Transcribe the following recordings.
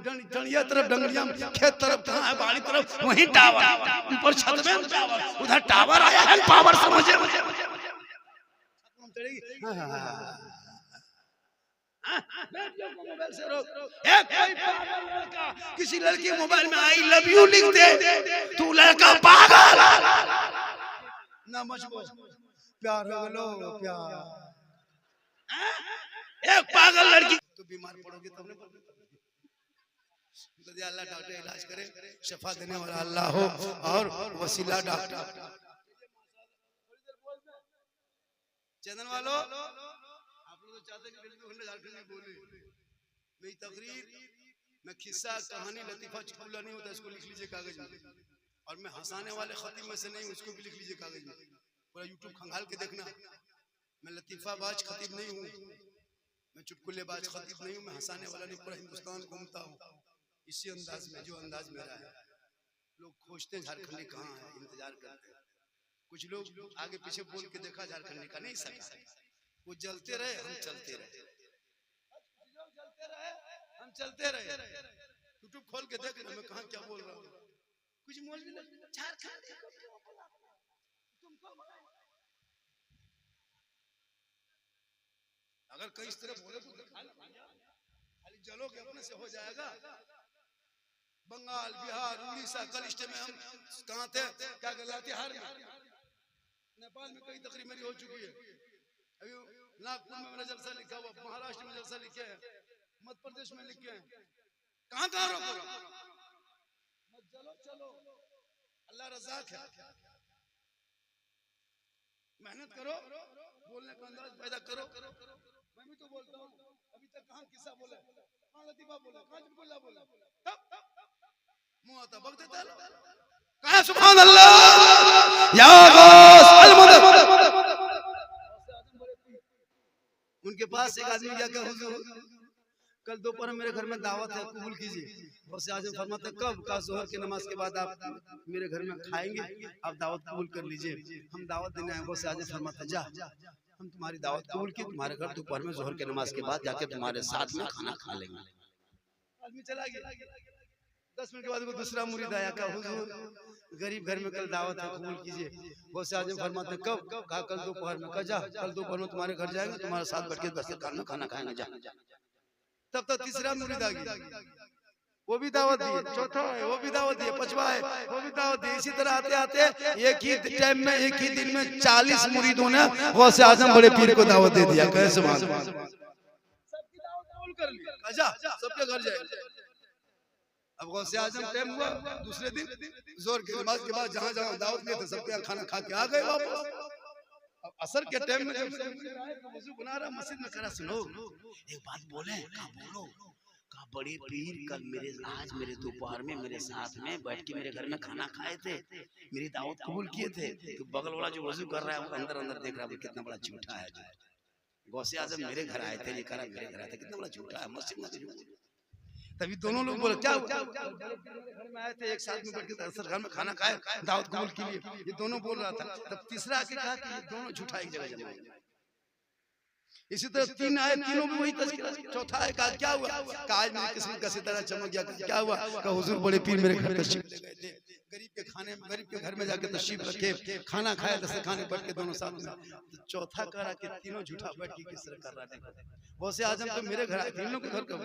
डंडिया तरफ डंगरिया, खेत तरफ कहाँ है, बाड़ी तरफ वहीं टावर, ऊपर छत में टावर, उधर टावर आया है, पावर समझे मोबाइल से रोक। एक कोई पागल लड़का किसी लड़की मोबाइल में आई लव यू लिख दे, तू लड़का पागल ना मचबो, प्यार हो गलो प्यार। एक पागल लड़की तो बीमार पड़ोगे तब नहीं, अल्लाह डॉक्टर इलाज करे, शफा देने वाला अल्लाह हो और वसीला डॉक्टर। चैनल वालों आप लोग तो चाहते कि बिल्कुल झारखंड में बोले, मेरी तकरीर में किस्सा कहानी लतीफा चुटकुला नहीं होता, इसको लिख लीजिए कागज में, और मैं हंसाने वाले खतीब में से नहीं, उसको भी लिख लीजिए कागज में, पूरा यूट्यूब खंगाल के देखना। मैं लतीफाबाज खतीब नहीं हूँ, मैं चुटकुलेबाज खतीब नहीं हूँ, मैं हंसाने वाला नहीं, पूरा हिंदुस्तान घूमता हूँ इसी अंदाज में, जो अंदाज मेरा है। लोग खोजते हैं झारखंडी कहाँ है, इंतजार करते हैं। कुछ लोग आगे पीछे बोल के देखा झारखंडी का नहीं सका, वो जलते रहे हम चलते रहे, हम चलते रहे। यूट्यूब खोल के देख रहे, मैं कहाँ क्या बोल रहा हूँ, कुछ मौलवी झारखंडी अगर कहीं इस तरह बोले तो खाली जलोगे अपने से हो जाएगा। बंगाल, बिहार, उड़ीसा, कलिष्ट में हम कहाँ थे, क्या लातेहार में, नेपाल में कई तकरीर मेरी हो चुकी है, अभी नागपुर में मेरा जलसा लिखा हुआ, महाराष्ट्र में जलसा लिखे हैं, मध्य प्रदेश में लिखे हैं, कहाँ कहाँ रोको, मत चलो चलो, अल्लाह रज़ाक है, मेहनत करो, बोलने का अंदाज पैदा करो। मैं भी तो बोलता हूँ, अभी तक कहाँ किस्सा बोले, कहाँ लतीफा बोले, कहाँ चुटकुला बोले, मुँह आता बक देता है, कहाँ सुभान अल्लाह या गौस अलमदद। उनके पास एक आदमी गया कि हुजूर कल दोपहर मेरे घर में दावत है, कबूल कीजिए। गौसे आज़म फरमाते कब, का जोहर की नमाज के बाद आप मेरे घर में खाएंगे, आप दावत कबूल कर लीजिए, हम दावत देने आए। गौसे आज़म फरमाते जा, हम तुम्हारी दावत कबूल की, तुम्हारे घर दोपहर में जोहर की नमाज के बाद जाके तुम्हारे साथ में खाना खा लेंगे। आदमी चला गया, 10 मिनट के बाद वो दूसरा मुरीद आया, कहा हुजूर गरीब घर में कल दावत है, कबूल कीजिए। गौसे आज़म फरमाते कब, कहा कल दोपहर में, कहा जा कल दोपहर में तुम्हारे घर जाएंगे, तुम्हारे साथ बैठ के दस्तरखान में खाना खाएंगे, जा। तब तक तीसरा मुरीद आ गया, वो भी दावत दिए, चौथा है वो भी दावत दिए, पांचवा है वो भी दावत दिए। इसी तरह आते आते एक ही टाइम में, एक ही दिन में 40 मुरीदों ने गौसे आज़म बड़े पीर को दावत दे दिया। कैसे बात, सबकी दावत कबूल कर ली, आजा सबके घर जाए। अब गौसे आज़म टाइम हुआ, दूसरे दिन जोर की नमाज के बाद जहाँ जहाँ दावत लिए थे सबके यहाँ खाना खा के आ गए वापस। अब असर के टाइम में जब वजू बना रहा मस्जिद में, करा सुनो एक बात बोले, कहा बोलो, कहा बड़े पीर कल आज मेरे दोपहर में मेरे साथ में बैठ के मेरे घर में खाना खाए थे, मेरी दावत कबूल किए थे। तो बगल वाला जो वजू कर रहा है वो अंदर अंदर देख रहा है कितना बड़ा झूठा है। गौसे आज़म मेरे घर आए थे, ये करा मेरे घर आए थे, कितना बड़ा झूठा है, मस्जिद में। तभी दोनों लोग बोले क्या घर में आए थे, एक साथ में बैठ के घर में खाना खाए, दावत कबूल के लिए, ये दोनों बोल रहा था। तब तीसरा आके कहा कि ये दोनों झूठा एक जगह जमा। इसी तरह 3 आए, तीनों में वही तस्वीर। चौथा है कहा क्या हुआ, कहा आज मेरी किस्मत का सितारा चमक गया। क्या हुआ, कहा हुजूर बड़े पीर मेरे घर तशरीफ ले गए थे, गरीब के घर में जाके तशरीफ रखे, खाना खाया, दस्तरखाने बैठ के दोनों साथ में। तो चौथा कह रहा कि तीनों झूठा बैठ के किस तरह कर रहा है। गौसे आज़म तो मेरे घर आए थे, इन लोगों के घर कब।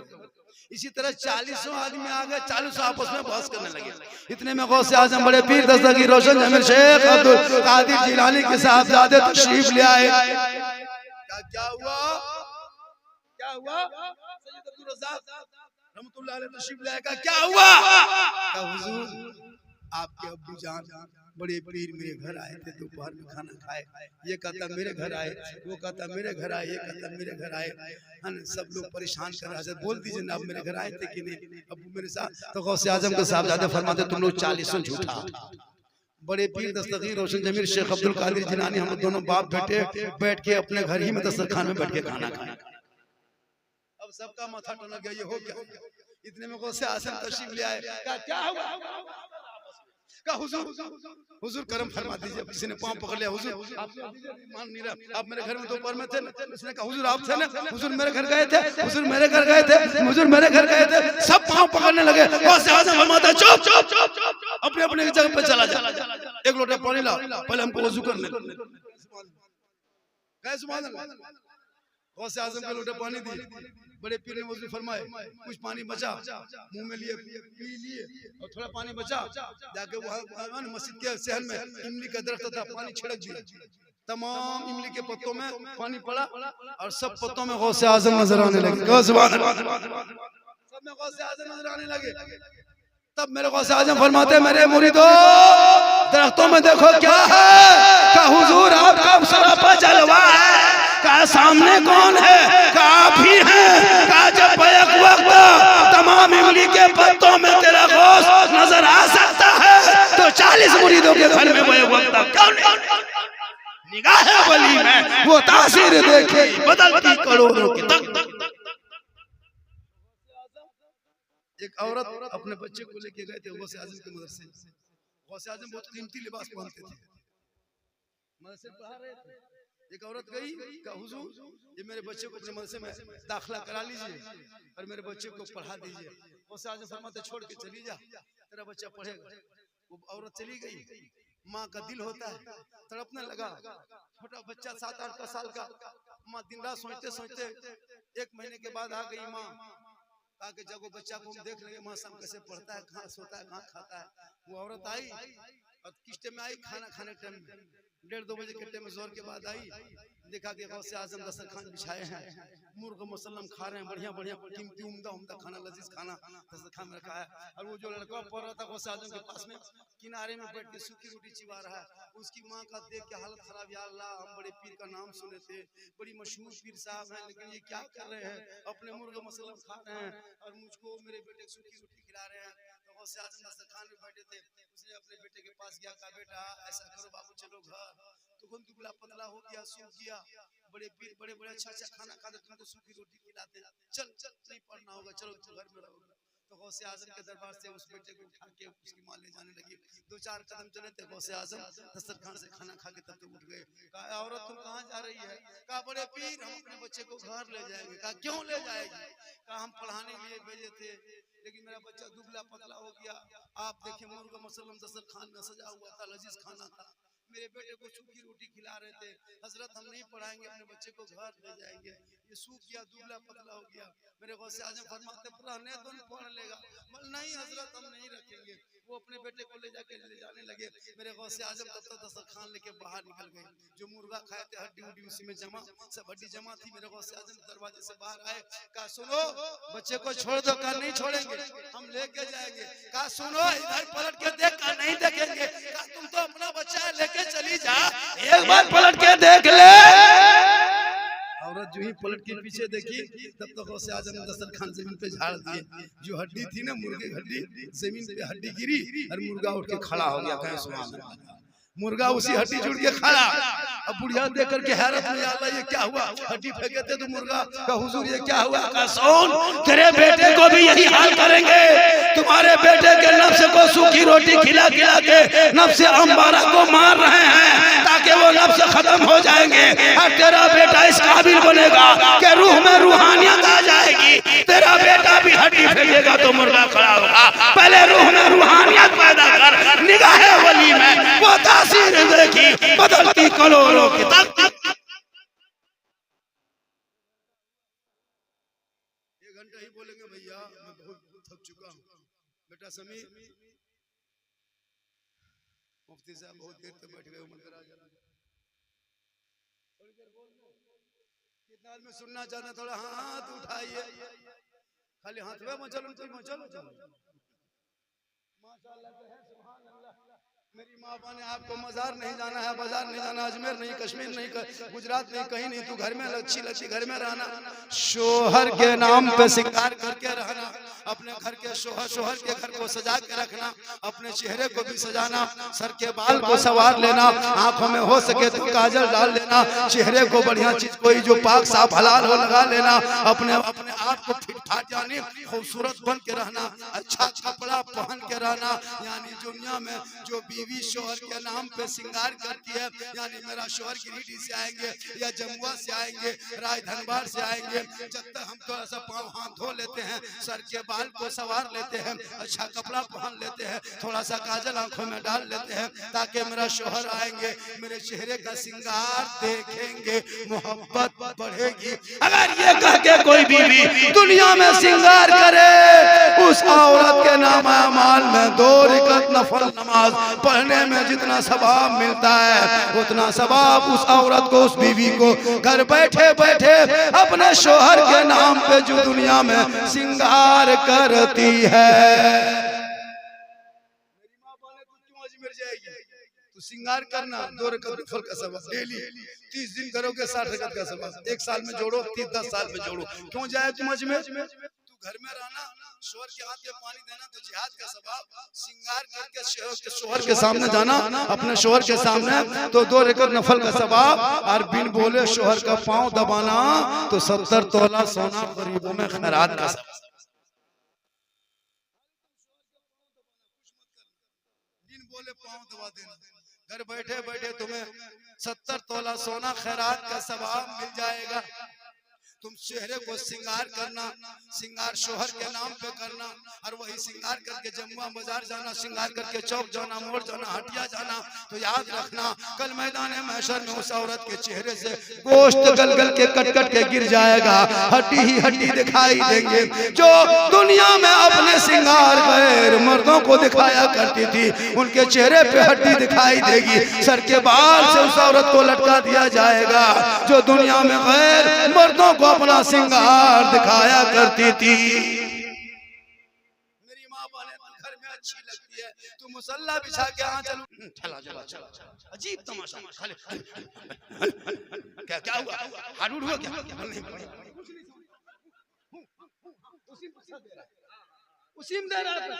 इसी तरह 40 आदमी आ गए, 40 आपस में बहस करने लगे। इतने में गौसे आज़म बड़े पीर दस्तगीर रोशन जमीर शेख अब्दुल कादिर जिलानी के साहबजादे तशरीफ ले आए। क्या हुआ, क्या हुआ, सैयद अब्दुल रज़ाक रहमतुल्लाह अलैह तशरीफ ले आएगा। क्या हुआ, हुजूर आपके अब्बू जान बड़े पीर मेरे घर आए थे, दोपहर में खाना खाए, ये कहता मेरे घर आए, वो कहता मेरे घर आए, ये कहता मेरे घर आए, सब लोग परेशान कर रहे हैं। बोल दीजिए ना आप मेरे घर आए थे कि नहीं, अब्बू मेरे साथ। तो गौसे आज़म के साहबजादे फरमाते तुम लोग 40 झूठा। बड़े पीर दस्तगीर रोशन जमीर शेख अब्दुल कादिर जिलानी हम दोनों बाप बेटे बैठ के अपने घर ही में दस्तरखान में बैठ के खाना खाया। अब सबका माथा टन गया, ये हो क्या। इतने में गौसे आज़म तशरीफ ले आए। क्या हुआ, का हुजूर करम फरमा दीजिए। किसी ने पांव पकड़ लिया, हुजूर आप मान नहीं रहा, आप मेरे घर में दोपहर में थे। उसने कहा हुजूर आप थे ना, हुजूर मेरे घर गए थे, हुजूर मेरे घर गए थे, हुजूर मेरे घर गए थे। सब पांव पकड़ने बोलने लगे। गौसे आजम फरमाते चुप चुप चुप अपने अपने जगह पे चला जा, एक लोटा पानी ला, पहले हमको वजू करने। गौसे आजम को लोटा पानी दी, बड़े पीर ने वजू फरमाए, कुछ पानी बचा मुंह में लिए पी लिए और थोड़ा पानी बचा, जाके वहाँ मस्जिद के सहन में इमली का दरख्त था, पानी छिड़क दिया, तमाम इमली के पत्तों में पानी पड़ा और सब पत्तों में गौसे आजम नजर आने लगे। सब में गौसे आजम नजर आने लगे। तब मेरे गौसे आजम फरमाते मेरे मुरीदो दरख्तों में देखो क्या है, का हुजूर आपका सरापा जलवा है, का सामने कौन है, का आप ही हैं, का जब बैक वक्त तमाम इमली के पत्तों में तेरा गौस नजर आ सकता है तो 40 मुरीदों के घर में बैक वक्त कौन है? निगाह वली में वो तासीर देखी बदलती करोड़ों की तक। एक औरत अपने बच्चे को लेके गए थे गौसे आजम के मदरसे। गौसे आजम बहुत कीमती लिबास पहनते थे, मदरसे पढ़ा रहे थे। एक औरत गई, कहा हुजूर ये मेरे बच्चे को अपने मदरसे में दाखिला करा लीजिए और मेरे बच्चे को पढ़ा दीजिए। गौसे आजम फरमाते छोड़ के चली जा, तेरा बच्चा पढ़ेगा। वो औरत चली गई। माँ का दिल होता है, तड़पने लगा। छोटा बच्चा 7-8 साल का, माँ दिन रात सोचते सोचते 1 महीने के बाद आ गई माँ, कहा कि जब वो बच्चा को हम देख लेंगे माँ शाम कैसे पढ़ता है, कहाँ सोता है, कहाँ खाता है। वो औरत आई और किस्टे में आई, खाना खाने टाइम 1:30-2 बजे के टाइम में जोर के बाद आई, देखा कि गौसे आजम दस्तरखान बिछाए हैं, मुर्ग मुसल्लम खा रहे हैं, बढ़िया बढ़िया कीमती उम्दा उम्दा खाना, लजीज खाना दस्तरखान में रखा है। और वो जो लड़का पढ़ रहा था गौसे आजम के पास में किनारे में बैठ के सूखी रोटी चिबा रहा है। उसकी माँ का देख के हालत खराब, या अल्लाह हम बड़े पीर का नाम सुने थे, बड़ी मशहूर पीर साहब हैं, लेकिन ये क्या कर रहे हैं, अपने मुर्ग मुसल्लम खा रहे हैं और मुझको मेरे बेटे सूखी रोटी खिला रहे हैं। तो गौसे आजम दस्तरखान में बैठे थे, उसने अपने बेटे के पास गया, कहा बेटा ऐसा करो बाबू चलो घर, तो कौन दुबला पतला हो गया, सूख गया, बड़े पीर बड़े बड़े अच्छा खाना खाते तुमको सूखी रोटी खिलाते, चल चल नहीं पढ़ना होगा, चलो तू घर में रहोगे। तो गौसे आजम के दरबार से उस बेटे को उठा के उसकी माँ ले जाने लगी। 2-4 कदम चले थे गौसे आजम दस्तरखान से खाना खा के तब तक उठ गए। कहा औरत तुम कहाँ जा रही है? कहा बड़े पीर हम अपने बच्चे को घर ले जाएंगे। कहा क्यों ले जाएगी? कहा हम पढ़ाने के लिए भेजे थे लेकिन मेरा बच्चा दुबला पतला हो गया। आप देखिए मुर्गा मुसल्लम दस्तरखान में सजा हुआ था, लजीज खाना था, मेरे बेटे को सूखी रोटी खिला रहे थे। हजरत हम नहीं पढ़ाएंगे, अपने बच्चे को घर ले जाएंगे, ये सूख गया दुबला पतला हो गया। मेरे गौसे आजम फरमाते पढ़ने तो पढ़ लेगा, नहीं हजरत हम नहीं रखेंगे। वो अपने बेटे को ले जाने लगे। मेरे गौसे आजम तब तक दस्तरखान लेके बाहर निकल गए। जो मुर्गा खाए थे हड्डी उड्डी उसी में जमा, सब हड्डी जमा थी। मेरे गौसे आजम दरवाजे से बाहर आए, कहा सुनो बच्चे को छोड़ दो। कहा नहीं छोड़ेंगे, हम लेके जाएंगे। कहा सुनो इधर पलट के देख, कहा नहीं देखेंगे। कहा तुम तो अपना बच्चा है लेके चली जा, एक बार पलट के देख ले। औरत जो ही पलट के पीछे देखी तब तक गौसे आजम ने दस्तरखान जमीन पे झाड़ दिए। जो हड्डी थी ना मुर्गे हड्डी, जमीन पे हड्डी गिरी और मुर्गा उठ के खड़ा हो गया। कहे सुभान अल्लाह, मुर्गा उसी हड्डी जुड़ के खड़ा। अब बुढ़िया देख करके हैरत में, अल्लाह ये क्या हुआ? हड्डी फेंके थे तो मुर्गा का हुजूर ये क्या हुआ? का सुन तेरे बेटे को भी यही हाल करेंगे, तुम्हारे बेटे के नफ्स को सूखी रोटी खिला खिला के नफ्स अम्बारा को मार रहे हैं ताकि वो नफ्स खत्म हो जाएंगे और तेरा बेटा इस काबिल बनेगा कि रूह में रूहानियत आ जाएगी। तेरा बेटा भी हड्डी फेंकेगा तो मुर्गा खड़ा होगा। पहले रूह में रूहानियत पैदा कर, निगाह वली में वो तासीर देखी बदलती करोड़ों की तक। 1 घंटा ही बोलेंगे भैया, मैं बहुत थक चुका हूँ। बेटा समीर मुफ्ती साहब बहुत देर तक बैठ गए, कितना आदमी सुनना चाहते थोड़ा हाथ उठाइए, खाली हाथ में मचलो माशाअल्लाह। मेरी माँ ने आपको मजार नहीं जाना है, बाजार नहीं जाना, अजमेर नहीं, कश्मीर नहीं, गुजरात नहीं, कहीं नहीं, तू घर में अच्छी लच्छी घर में रहना, शोहर के नाम पे शिकार करके रहना, अपने घर के शोहर के घर को सजा के रखना, अपने चेहरे को भी सजाना, सर के बाल को सवार लेना, आंखों में हो सके तो काजल डाल लेना, चेहरे को बढ़िया चीज कोई जो पाक साफ हलाल हो लगा लेना, अपने आप को फिट ठाक यानी खूबसूरत बन के रहना, अच्छा कपड़ा पहन के रहना, यानी दुनिया में जो भी बीवी शोहर के नाम पे श्रृंगार करती है, यानी मेरा शोहर गिरिडीह से आएंगे या जमुआ से आएंगे, राय धनबाद से आएंगे, जब तक हम थोड़ा सा पाँव हाथ धो लेते हैं, सर के बाल को सवार लेते हैं, अच्छा कपड़ा पहन लेते हैं, थोड़ा सा काजल आंखों में डाल लेते हैं, ताकि मेरा शोहर आएंगे, मेरे चेहरे का श्रृंगार देखेंगे, मोहब्बत बढ़ेगी। अगर ये कह के कोई बीवी दुनिया में श्रृंगार करे, उस औरत के नाम अमाल में 2 रकात नफल नमाज पढ़ने में जितना सवाब मिलता है, उतना सवाब उस औरत को, उस बीवी को घर बैठे बैठे अपने शोहर के नाम पे जो दुनिया में श्रृंगार करती है। मेरी माँ बोले तू क्यों अजमेर जाएगी, तू श्रृंगार करना, 2 रकात नफल का सवाब डेली 30 दिन करोगे 60 रकात का सवाब, 1 साल में जोड़ो, 10 साल में जोड़ो। क्यों जाए तुम अजमेर? तू घर में रहना, शोहर के हाथ में पानी देना तो जिहाद का सवाब, श्रृंगार करके शोहर के सामने जाना, अपने शोहर के सामने तो 2 रकात नफल का सवाब, और बिन बोले शोहर का पांव दबाना तो 70 तोला सोना गरीबों में खैरात का सवाब। बिन बोले पांव दबा देना, घर बैठे बैठे तुम्हें 70 तोला सोना खैरात का सवाब मिल जाएगा। तुम चेहरे को श्रृंगार करना, श्रृंगार शोहर के नाम पे करना, और वही श्रृंगार करके जमुआ बाजार जाना, श्रृंगार करके चौक जाना, मोड़ जाना, हटिया जाना, तो याद रखना कल मैदान महशर में उस औरत के चेहरे से गोश्त गल गल के कट कट के गिर जाएगा, हड्डी ही हड्डी दिखाई देंगे। जो दुनिया में अपने श्रृंगार गैर मर्दों को दिखाया करती थी, उनके चेहरे पे हड्डी दिखाई देगी, सर के बाल से उस औरत को लटका दिया जाएगा। जो दुनिया में गैर मर्दों को अपना श्रृंगार दिखाया करती थी। मेरी माँ बोले तू घर में अच्छी लगती है, तू मुसल्ला बिछा के आ चलो, चला चला चला, अजीब तमाशा, क्या क्या हुआ, हाडूड हुआ क्या? उसीम दे रहा था,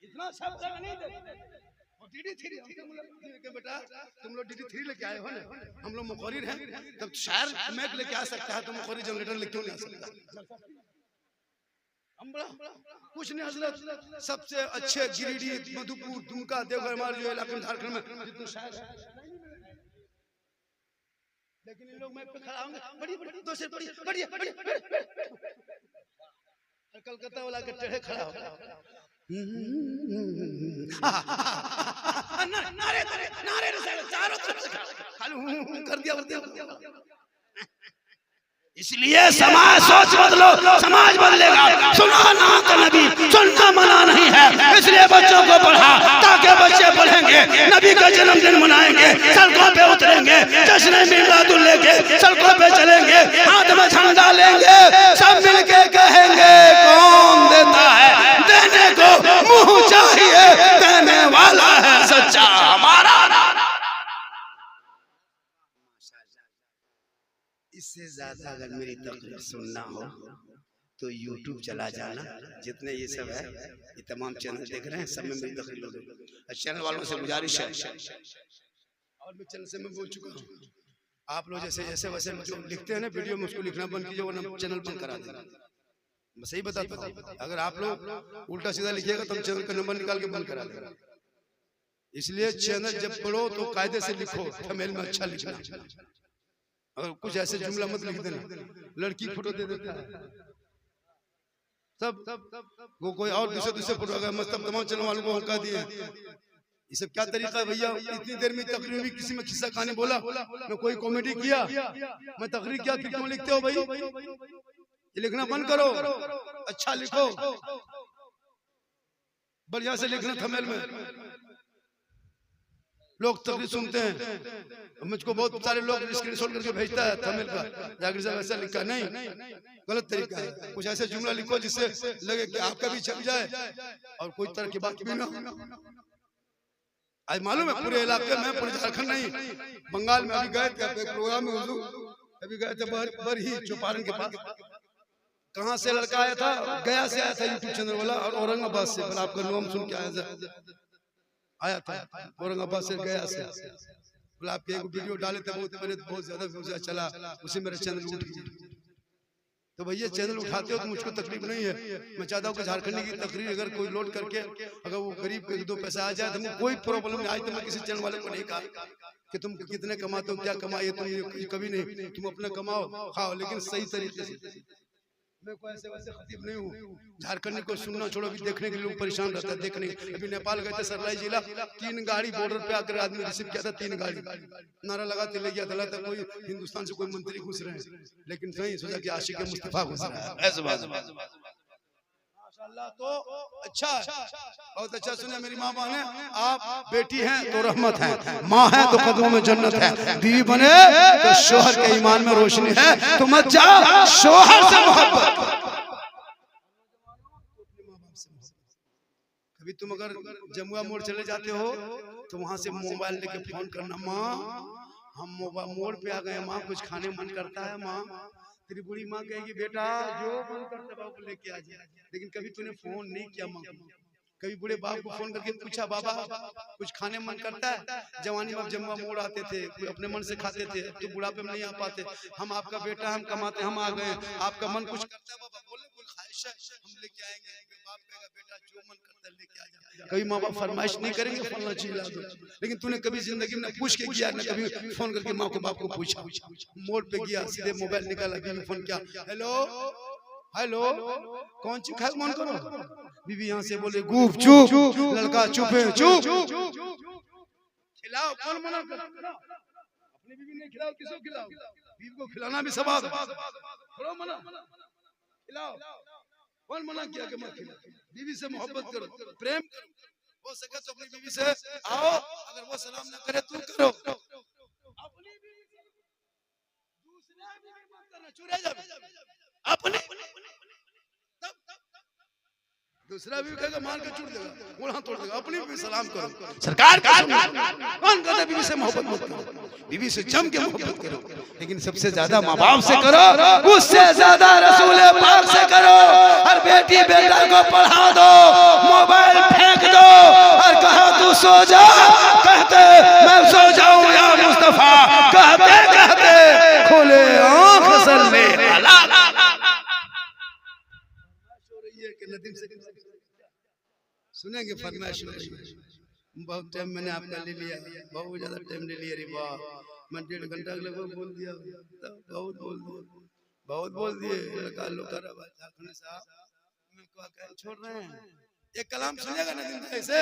इतना सब नहीं दे। DD3 के बेटा तुम लोग DD3 लेके आए हो ना, हम लोग मुखरिर हैं, तब शायर मैक लेके आ सकता है, तो मुखरिर जनरेटर लेके क्यों नहीं आ सकता? हम बड़ा कुछ नहीं हजरत, सबसे अच्छे गिरिडीह, मधुपुर, दुमका, देवघर, हमारे जो इलाके झारखंड में जितने शायर हैं, लेकिन इन लोग मैक पे खड़ा होंगे, बड़ी बड़ी दो से बड़ी बड़ी बड़ी, कलकत्ता वाला के टेढ़े खड़ा हो, नारे नारे चारों तरफ से कर दिया। इसलिए समाज सोच बदलो, समाज बदलेगा। सुना ना तो नबी, सुनना मना नहीं है, इसलिए बच्चों को पढ़ा, ताकि बच्चे पढ़ेंगे, नबी का जन्मदिन मनाएंगे, सड़कों पे उतरेंगे, जश्न मिलादुल लेके सड़कों पे चलेंगे, हाथ में झंडा लेंगे, सब मिलके कहेंगे कौन देता है, देने को मुंह चाहिए, देने वाला है सच्चा हमारा। इससे ज्यादा अगर मेरी तकरीर सुनना हो तो YouTube चला जाना, जितने ये सब है, ये तमाम चैनल देख रहे हैं, सब में मेरी तकरीर लोग, चैनल वालों से गुजारिश है, और मैं चैनल से मैं बोल चुका हूँ, आप लोग जैसे जैसे वैसे जो लिखते हैं ना वीडियो में, उसको लिखना बंद कीजिए, वरना चैनल बंद करा देना। मैं सही बताता हूँ, अगर आप लोग उल्टा सीधा लिखिएगा तो हम चैनल का नंबर निकाल के बंद करा देगा। इसलिए चैनल जब पढ़ो तो कायदे से लिखो, थंबनेल में अच्छा लिखना, अगर कुछ ऐसे जुमला मत लिख देना, लड़की फोटो दे देता है सब, वो कोई और दूसरे फोटो, अगर मतलब तमाम चैनल वालों को हल्का दिए, ये सब क्या तरीका है भैया? इतनी देर में तकरीर में किसी में किस्सा कहानी बोला, मैं कोई कॉमेडी किया, मैं तकरीर किया, फिर क्यों लिखते हो भाई? ये लिखना बंद करो, अच्छा लिखो, बढ़िया से लिखना। थंबनेल में लोग तकरीर सुनते हैं, मुझको बहुत सारे लोग स्क्रीनशॉट करके भेजता है थंबनेल का, जाकिर साहब ऐसा लिखा, नहीं, गलत तरीका है। कुछ ऐसे जुमला लिखो जिससे लगे कि आपका भी छप जाए और कोई तरह की बात भी ना हो। आज मालूम है पूरे इलाके में, पूरे झारखंड नहीं, बंगाल में अभी गए थे प्रोग्राम में, अभी गए थे बरही चौपारण के पास, कहाँ से लड़का आया था, गया से आया था यूट्यूब चैनल वाला, और औरंगाबाद से, आपका नाम सुन के आया था औरंगाबाद से, गया से, बोला आपके एक वीडियो डाले थे, बहुत ज्यादा चला, उसी मेरे चैनल उठ गया। तो भैया चैनल उठाते हो तो मुझको तकलीफ नहीं है। मैं चाहता हूँ कि झारखंड की तकरीर अगर कोई लोड करके अगर वो गरीब को 1-2 पैसा आ जाए तो मुझे कोई प्रॉब्लम नहीं। आज तो मैं किसी चैनल वाले को नहीं कहा कि तुम कितने कमाते हो, क्या कमाए, तुम कभी नहीं, तुम अपना कमाओ खाओ लेकिन सही तरीके से। मैं कोई ऐसे वैसे खतीब नहीं हूँ। झारखंड को सुनना छोड़ो, अभी देखने के लिए लोग परेशान रहता है। देखने अभी नेपाल गए थे सरलाई जिला, 3 गाड़ी बॉर्डर पे आकर आदमी रिसीव किया था, 3 गाड़ी नारा लगाते ले गया था कोई हिंदुस्तान से कोई मंत्री घुस रहे हैं, लेकिन सही सोचा कि आशिक मुस्तफा घुस रहा है। माशाल्लाह, तो अच्छा, बहुत अच्छा। सुने मेरी माँ बहने, आप बेटी हैं तो रहमत है, माँ है तो कदमों में जन्नत है, बीवी बने तो शोहर के ईमान में रोशनी है। तो मत जा शोहर से मोहब्बत। कभी तुम अगर जमुआ मोड़ चले जाते हो तो वहां से मोबाइल लेके फोन करना, माँ हम मोड़ पे आ गए, माँ कुछ खाने मन करता है। माँ तेरी बूढ़ी माँ कहेगी बेटा जो मन करता है बाबू लेके आ जाए, लेकिन कभी तूने फोन नहीं किया माँ को। कभी बूढ़े बाप को फोन करके पूछा बाबा कुछ खाने मन करता है? जवानी में जमुआ मोड़ आते थे, कोई अपने मन से खाते थे, तो बुढ़ापे में नहीं आ पाते। हम आपका बेटा, हम कमाते, हम आ गए, आपका मन कुछ करता है बाबा, बोले कोई ख्वाहिश है हम लेके आएंगे। बाप कहेगा बेटा जो मन करता है लेके आ जा। कभी माँ बाप फरमाइश नहीं करेंगे फलना चीज ला दो, लेकिन तूने कभी जिंदगी में पूछ के किया? न कभी फोन करके माँ को बाप को पूछा? मोड़ पे गया, सीधे मोबाइल निकाला, बीवी फोन किया, हेलो हेलो कौन चीज खाए मन करो? बीवी यहाँ से बोले गुप चुप, लड़का चुप है, चुप। खिलाओ, कौन मना कर? अपनी बीवी ने खिलाओ, किसको खिलाओ? बीवी को खिलाना भी सवाब है, करो मना, खिलाओ। कौन मना किया कि मत खिलाओ? बीवी से मोहब्बत करो, प्रेम करो, हो सके तो अपनी बीवी से आओ, अगर वो सलाम ना करे तू करो। अपनी बीवी से दूसरा बीवी मत करना, चुरा जाए अपने, दूसरा भी कहेगा मार के छूट देगा, गोड़ा तोड़ देगा। अपनी भी सलाम करो। सरकार कौन कहता है बीवी से मोहब्बत मत करो? बीवी से जम के मोहब्बत करो, लेकिन सबसे ज्यादा माँ बाप से करो, उससे ज्यादा रसूल पाक से करो। हर बेटी बेटा को पढ़ा दो, मोबाइल फेंक दो और कहो तू सो जा, कहते मैं सो जाऊं या मुस्तफा, कहते कहते खोले आंख सल्ले अला। सुनेंगे फरमाइश? बहुत टाइम मैंने आपका ले लिया, बहुत ज्यादा टाइम ले लिया रे वाह। मैं 1.5 घंटा लगभग बोल दिया, बहुत बोल दिए। झारखंड साहब छोड़ रहे हैं, एक कलाम सुनेगा ना दिन ऐसे?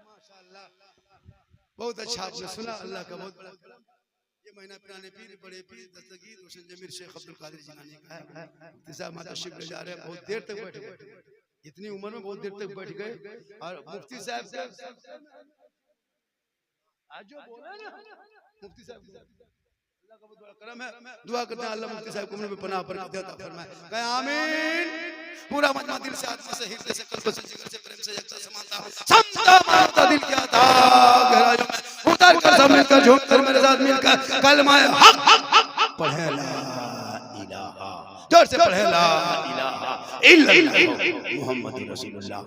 माशाल्लाह, बहुत अच्छा आपने सुना। अल्लाह का बहुत बड़ा कलाम। ये महीना पुराने पीर, बड़े पीर दस्तगीर रोशन जमीर शेख अब्दुल कादिर जिलानी का है। मुफ्ती माता शिव ले जा रहे हैं, बहुत देर तक बैठ गए, इतनी उम्र में बहुत देर तक बैठ गए। और मुफ्ती साहब आज जो बोला ना, मुफ्ती साहब अल्लाह का बहुत बड़ा करम है। दुआ करते हैं अल्लाह मुफ्ती साहब को अपने पनाह पर अता फरमाए, कहे आमीन। पूरा मजमा दिल से, आत्मा से, हृदय से, कल्ब से, जिगर से, प्रेम से यकता समाता हूं, समता मानता दिल क्या था गहराइयों में उतर कर सब मिलकर झूम कर मेरे साथ मिलकर कलमा हक पढ़े ला इलाहा, जोर से पढ़े ला इलाहा इल्लल्लाह मुहम्मद रसूलुल्लाह।